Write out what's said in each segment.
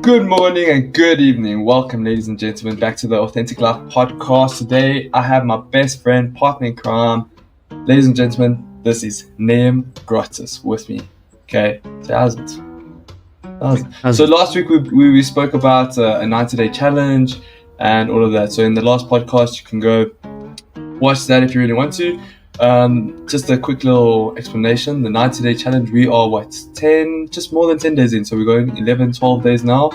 Good morning and good evening. Welcome, ladies and gentlemen, back to the Authentic Life podcast. Today, I have my best friend, partner in crime. Ladies and gentlemen, this is Name Gratis with me. Okay, so how's it? So last week we spoke about a 90-day challenge and all of that. So in the last podcast, you can go watch that if you really want to. Just a quick little explanation. The 90-day challenge, we are just more than 10 days in. So we're going 11, 12 days now.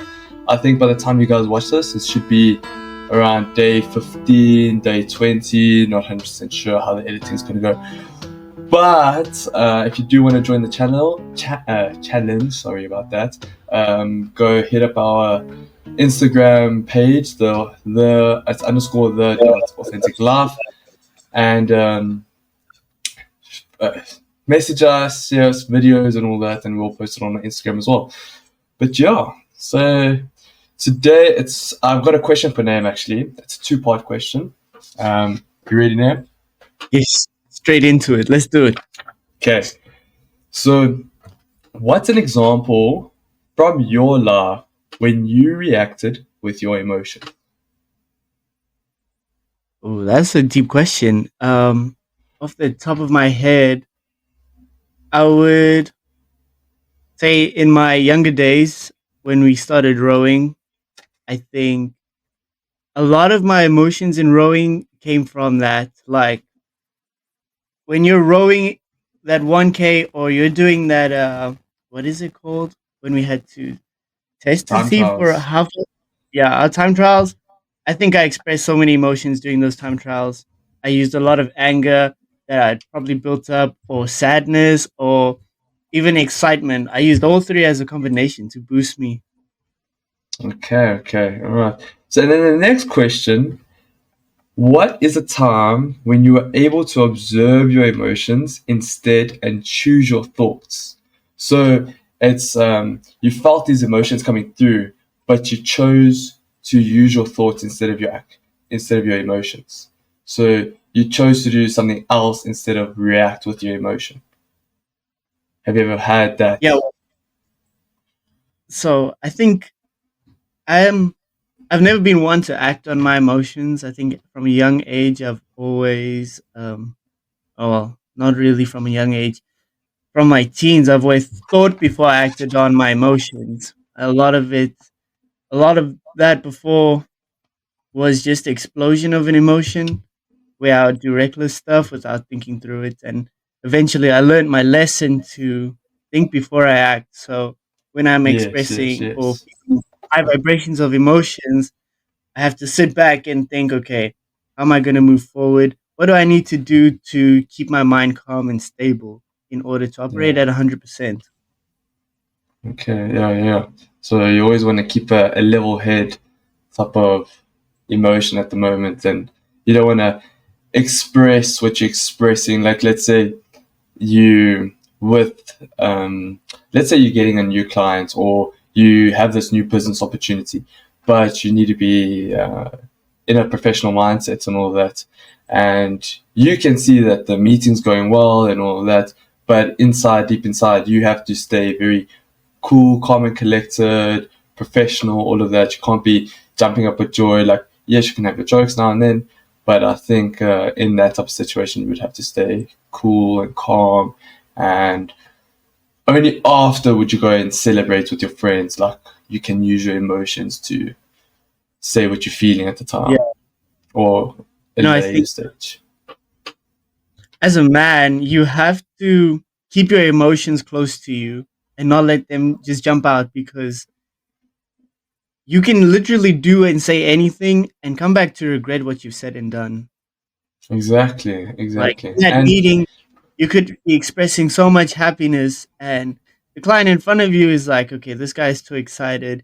I think by the time you guys watch this, it should be around day 15, day 20. Not 100% sure how the editing is going to go. But if you do want to join the challenge, sorry about that, go hit up our Instagram page, it's underscore the authentic life, and message us, share us videos and all that, and we'll post it on Instagram as well. But yeah, so today I've got a question for Nam actually. It's a 2-part question. You ready, Nam? Yes, straight into it. Let's do it. Okay. So, what's an example from your life when you reacted with your emotion? Oh, that's a deep question. Off the top of my head, I would say in my younger days when we started rowing, I think a lot of my emotions in rowing came from that. Like when you're rowing that 1K or you're doing that, what is it called? When we had to test to Time see for trials. half, yeah, our time trials. I think I expressed so many emotions during those time trials. I used a lot of anger that I'd probably built up, or sadness, or even excitement. I used all three as a combination to boost me. Okay, all right. So then the next question, what is a time when you were able to observe your emotions instead and choose your thoughts? So it's you felt these emotions coming through, but you chose to use your thoughts instead of your emotions. So you chose to do something else instead of react with your emotion. Have you ever had that? Yeah. So I think I am. I've never been one to act on my emotions. I think from a young age, I've always, oh well, not really from a young age. From my teens, I've always thought before I acted on my emotions. A lot of that before was just explosion of an emotion where I would do reckless stuff without thinking through it. And eventually I learned my lesson to think before I act. So when I'm expressing or Yes. feeling high vibrations of emotions, I have to sit back and think, okay, how am I going to move forward? What do I need to do to keep my mind calm and stable in order to operate Yeah. at 100%? Okay. Yeah. So you always want to keep a level head type of emotion at the moment, and you don't want to express what you're expressing. Like you with let's say you're getting a new client or you have this new business opportunity, but you need to be in a professional mindset and all that, and you can see that the meeting's going well and all that, but deep inside you have to stay very cool, calm and collected, professional, all of that. You can't be jumping up with joy. Like, yes, you can have your jokes now and then, but I think in that type of situation, you would have to stay cool and calm. And only after would you go and celebrate with your friends. Like, you can use your emotions to say what you're feeling at the Yeah. time or a I later think stage. as a man, you have to keep your emotions close to you and not let them just jump out because you can literally do and say anything and come back to regret what you've said and done. Like Exactly. in that And meeting, you could be expressing so much happiness, and the client in front of you is like, okay, this guy's too excited.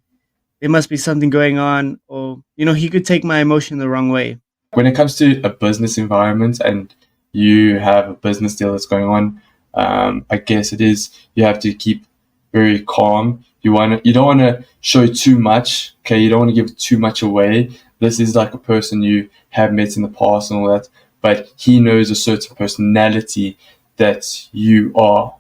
There must be something going on, or, he could take my emotion the wrong way. when it comes to a business environment and you have a business deal that's going on, I guess it is you have to keep very calm. You don't want to show too much. Okay, you don't want to give too much away. This is like a person you have met in the past and all that, but he knows a certain personality that you are.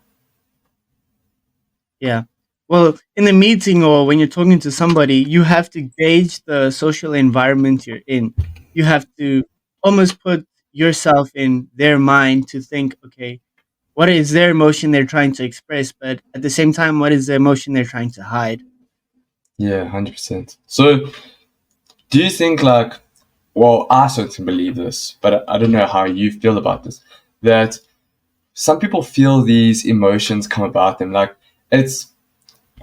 Yeah. Well, in a meeting or when you're talking to somebody, you have to gauge the social environment you're in. You have to almost put yourself in their mind to think, okay, what is their emotion they're trying to express, but at the same time, what is the emotion they're trying to hide? Yeah, 100%. So, do you think, like, well, I certainly believe this, but I don't know how you feel about this, that some people feel these emotions come about them. Like, it's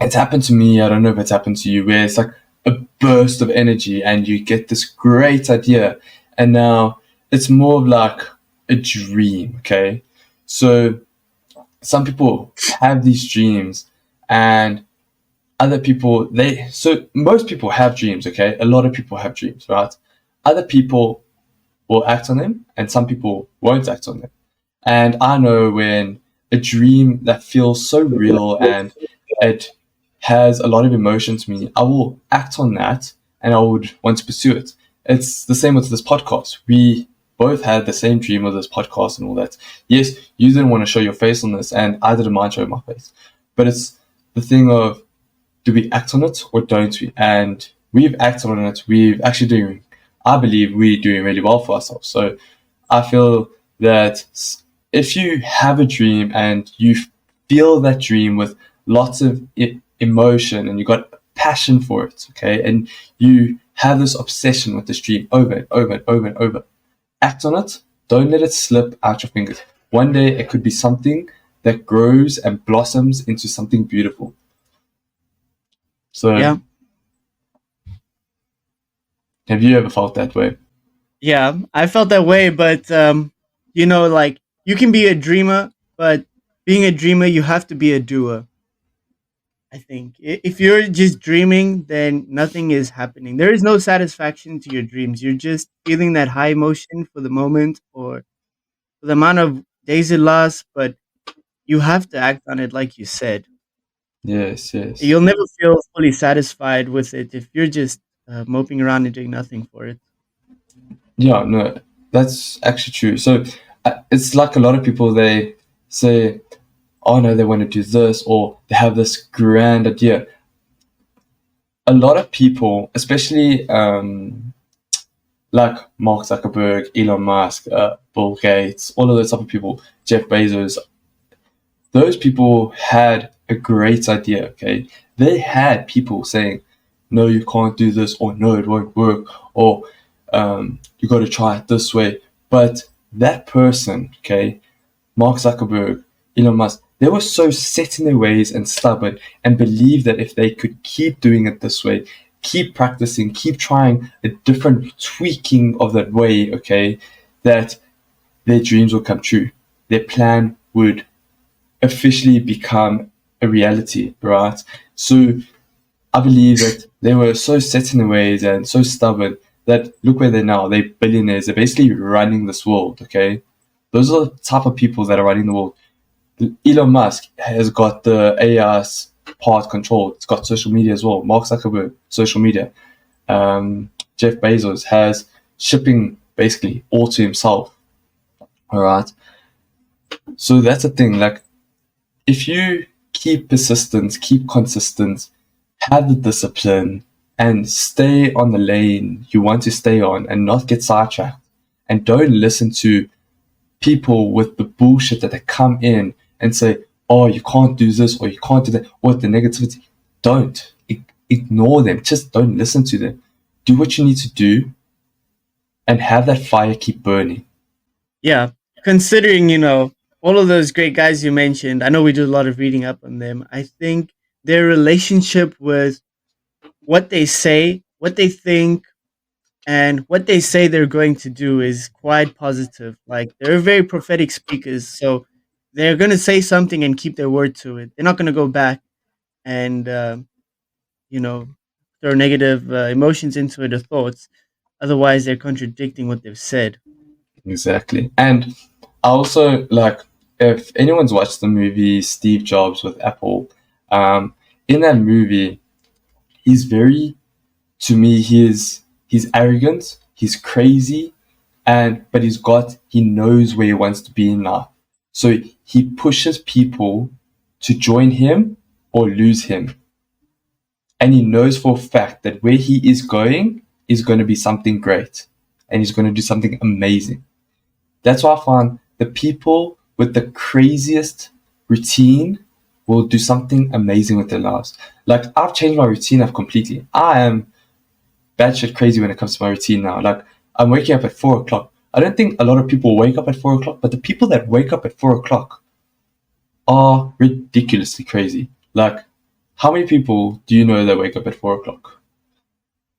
it's happened to me. I don't know if it's happened to you, where it's like a burst of energy and you get this great idea, and now it's more of like a dream. Okay, so some people have these dreams, and other people they so most people have dreams. Okay, a lot of people have dreams, right? Other people will act on them, and some people won't act on them. And I know when a dream that feels so real and it has a lot of emotion to me, I will act on that and I would want to pursue it. It's the same with this podcast. We both had the same dream of this podcast and all that. Yes, you didn't want to show your face on this, and I didn't mind showing my face. But it's the thing of, do we act on it or don't we? And we've acted on it. We've actually doing, I believe we're doing really well for ourselves. So I feel that if you have a dream and you feel that dream with lots of emotion and you got passion for it, okay, and you have this obsession with this dream over and over and over and over, act on it. Don't let it slip out your fingers. One day it could be something that grows and blossoms into something beautiful. So, Yeah. have you ever felt that way? Yeah, I felt that way, but like you can be a dreamer, but being a dreamer, you have to be a doer. I think if you're just dreaming, then nothing is happening. There is no satisfaction to your dreams. You're just feeling that high emotion for the moment or for the amount of days it lasts, but you have to act on it, like you said. Yes, yes. You'll never feel fully satisfied with it if you're just moping around and doing nothing for it. Yeah, no, that's actually true. So it's like a lot of people, they say, oh no, they want to do this or they have this grand idea. A lot of people, especially like Mark Zuckerberg, Elon Musk, Bill Gates, all of those type of people, Jeff Bezos, those people had a great idea. Okay, they had people saying, "No, you can't do this," or "No, it won't work," or "You got to try it this way." But that person, okay, Mark Zuckerberg, Elon Musk, they were so set in their ways and stubborn and believed that if they could keep doing it this way, keep practicing, keep trying a different tweaking of that way, okay, that their dreams will come true. Their plan would officially become a reality, right? So I believe that they were so set in their ways and so stubborn that look where they're now. They're billionaires. They're basically running this world, okay? Those are the type of people that are running the world. Elon Musk has got the AI part controlled. It's got social media as well. Mark Zuckerberg, social media. Jeff Bezos has shipping basically all to himself. All right. So that's the thing. Like, if you keep persistent, keep consistent, have the discipline, and stay on the lane you want to stay on and not get sidetracked, and don't listen to people with the bullshit that they come in and say, oh, you can't do this or you can't do that, or the negativity. Don't ignore them. Just don't listen to them. Do what you need to do and have that fire keep burning. Yeah, considering all of those great guys you mentioned, I know we do a lot of reading up on them. I think their relationship with what they say, what they think, and what they say they're going to do is quite positive. Like they're very prophetic speakers, so they're going to say something and keep their word to it. They're not going to go back and you know throw negative emotions into it or thoughts. Otherwise, they're contradicting what they've said. Exactly. And I also like, if anyone's watched the movie Steve Jobs with Apple, in that movie, he's very, to me, he's arrogant, he's crazy, and but he knows where he wants to be in life. So he pushes people to join him or lose him. And he knows for a fact that where he is going to be something great and he's going to do something amazing. That's why I find the people with the craziest routine will do something amazing with their lives. Like, I've changed my routine up completely. I am batshit crazy when it comes to my routine now. Like, I'm waking up at 4 o'clock. I don't think a lot of people wake up at 4 o'clock, but the people that wake up at 4 o'clock are ridiculously crazy. Like, how many people do you know that wake up at 4 o'clock?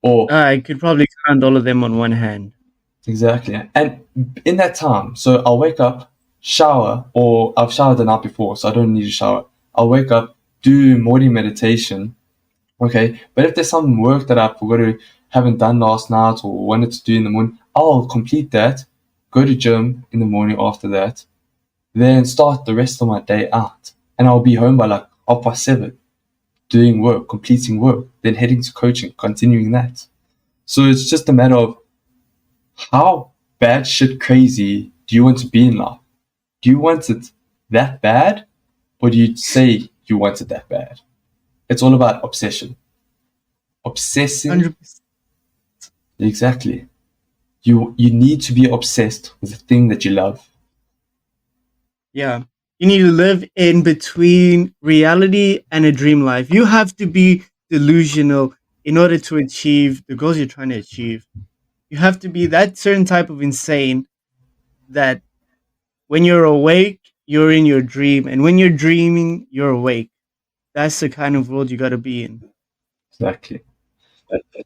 Or I could probably count all of them on one hand. exactly. And in that time, so I'll wake up, shower, or I've showered the night before, so I don't need to shower. I'll wake up, do morning meditation, okay? But if there's some work that I forgot to haven't done last night or wanted to do in the morning, I'll complete that, go to gym in the morning after that, then start the rest of my day out. And I'll be home by like 7:30, doing work, completing work, then heading to coaching, continuing that. So it's just a matter of how bad shit crazy do you want to be in life? Do you want it that bad, or do you say you want it that bad? It's all about obsession. Obsessing, 100%. exactly. You need to be obsessed with the thing that you love. Yeah. You need to live in between reality and a dream life. You have to be delusional in order to achieve the goals you're trying to achieve. You have to be that certain type of insane that when you're awake, you're in your dream. And when you're dreaming, you're awake. That's the kind of world you got to be in. Exactly.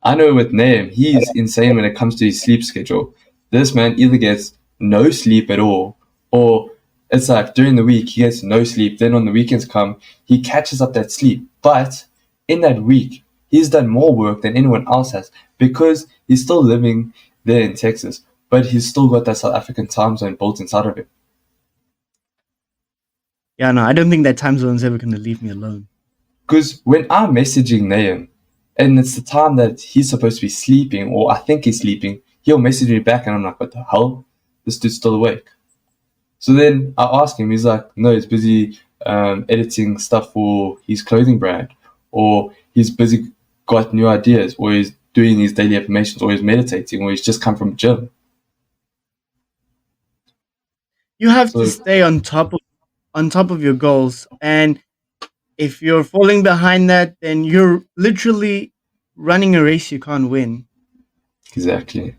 I know with Naim, he's insane when it comes to his sleep schedule. This man either gets no sleep at all, or it's like during the week he gets no sleep. Then on the weekends come, he catches up that sleep. But in that week, he's done more work than anyone else has because he's still living there in Texas, but he's still got that South African time zone built inside of him. Yeah, no, I don't think that time zone's ever going to leave me alone. Because when I'm messaging Naim, and it's the time that he's supposed to be sleeping, or I think he's sleeping, he'll message me back, and I'm like, what the hell? This dude's still awake. So then I ask him, he's like, no, he's busy editing stuff for his clothing brand, or he's busy got new ideas, or he's doing his daily affirmations, or he's meditating, or he's just come from gym. You have to So stay on top of your goals, and if you're falling behind that, then you're literally running a race you can't win. exactly,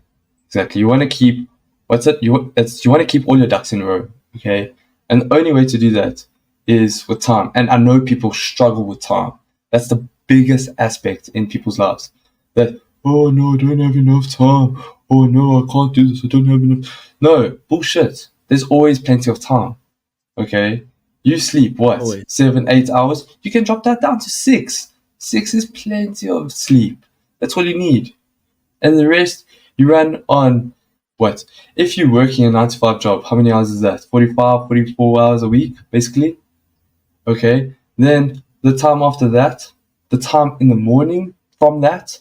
exactly. You want to keep what's it? You want to keep all your ducks in a row, okay? And the only way to do that is with time. And I know people struggle with time. That's the biggest aspect in people's lives. That, oh no, I don't have enough time. Oh no, I can't do this. I don't have enough. No, bullshit. There's always plenty of time. Okay, you sleep what, Always. 7, 8 hours? You can drop that down to 6. 6 is plenty of sleep. That's all you need. And the rest you run on what? If you're working a 9 to 5 job, how many hours is that? 45, 44 hours a week, basically. Okay. Then the time after that, the time in the morning from that,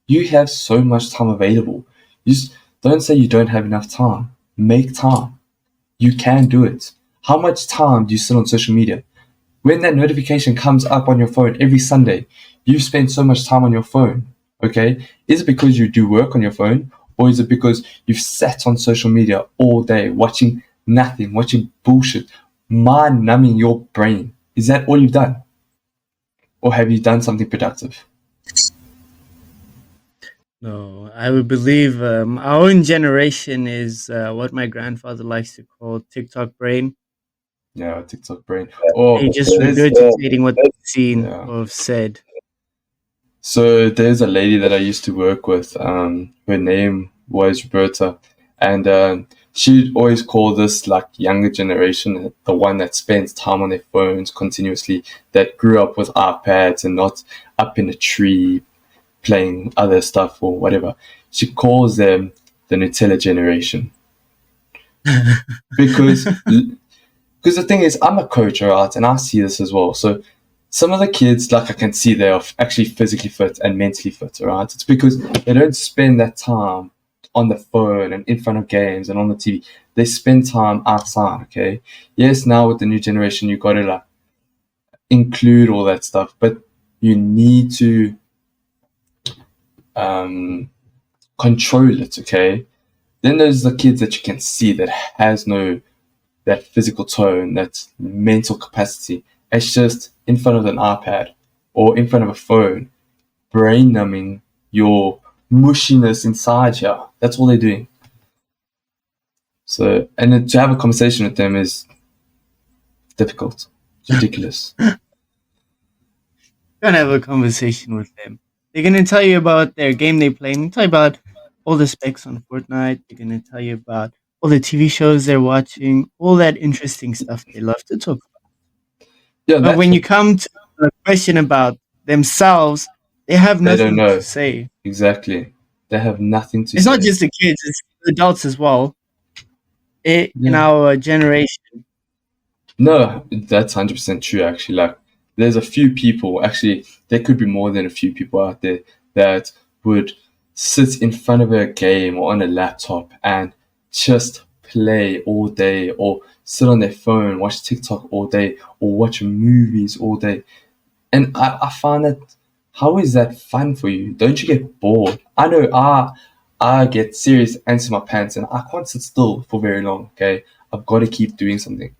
you have so much time available. You just don't say you don't have enough time. Make time. You can do it. How much time do you sit on social media? When that notification comes up on your phone every Sunday, you've spent so much time on your phone. Okay? Is it because you do work on your phone, or is it because you've sat on social media all day watching nothing, watching bullshit, mind numbing your brain? Is that all you've done? Or have you done something productive? No, I would believe our own generation is what my grandfather likes to call TikTok brain. Yeah, TikTok brain. Or They just there's regurgitating what they've seen yeah. or have said. So there's a lady that I used to work with. Her name was Roberta, and she'd always call this like younger generation the one that spends time on their phones continuously, that grew up with iPads and not up in a tree playing other stuff or whatever. She calls them the Nutella generation because because the thing is, I'm a coach, right, and I see this as well. So some of the kids, like I can see, they are actually physically fit and mentally fit, right? It's because they don't spend that time on the phone and in front of games and on the TV. They spend time outside, okay? Yes, now with the new generation, you got to like, include all that stuff, but you need to control it, okay? Then there's the kids that you can see that has no that physical tone, that mental capacity. It's just in front of an iPad or in front of a phone, brain numbing your mushiness inside here. That's all they're doing. So, and then to have a conversation with them is difficult. It's ridiculous. Can't have a conversation with them. They're gonna tell you about their game they play, and tell you about all the specs on Fortnite. They're gonna tell you about all the TV shows they're watching, all that interesting stuff they love to talk about. Yeah, But that's when you what come to a question about themselves, they have they don't nothing to know. say. Exactly. They have nothing to It's not say. just the kids; it's the adults as well. In Yeah. our generation, No, that's 100% true, actually. Like, there's a few people, actually, there could be more than a few people out there that would sit in front of a game or on a laptop and just play all day, or sit on their phone, watch TikTok all day, or watch movies all day. And I find that, how is that fun for you? Don't you get bored? I know I get serious ants in my pants and I can't sit still for very long, okay? I've got to keep doing something.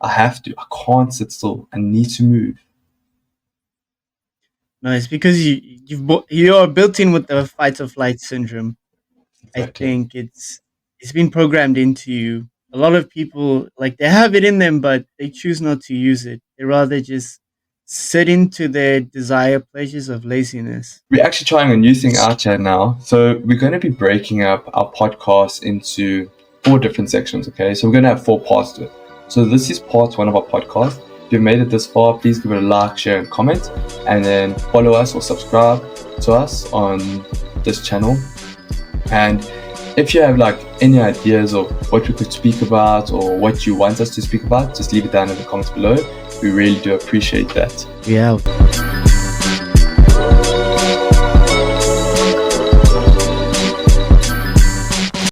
I have to. I can't sit still. I need to move. no, it's because you're built in with the fight or flight syndrome. I Exactly. think it's been programmed into you. A lot of people like they have it in them, but they choose not to use it. They rather just sit into their desire pleasures of laziness. We're actually trying a new thing out here now. So we're going to be breaking up our podcast into 4 different sections, okay? So we're going to have 4 parts to it. So this is part 1 of our podcast. If you've made it this far, please give it a like, share, and comment. And then follow us or subscribe to us on this channel. And if you have like any ideas of what we could speak about or what you want us to speak about, just leave it down in the comments below. We really do appreciate that. Yeah.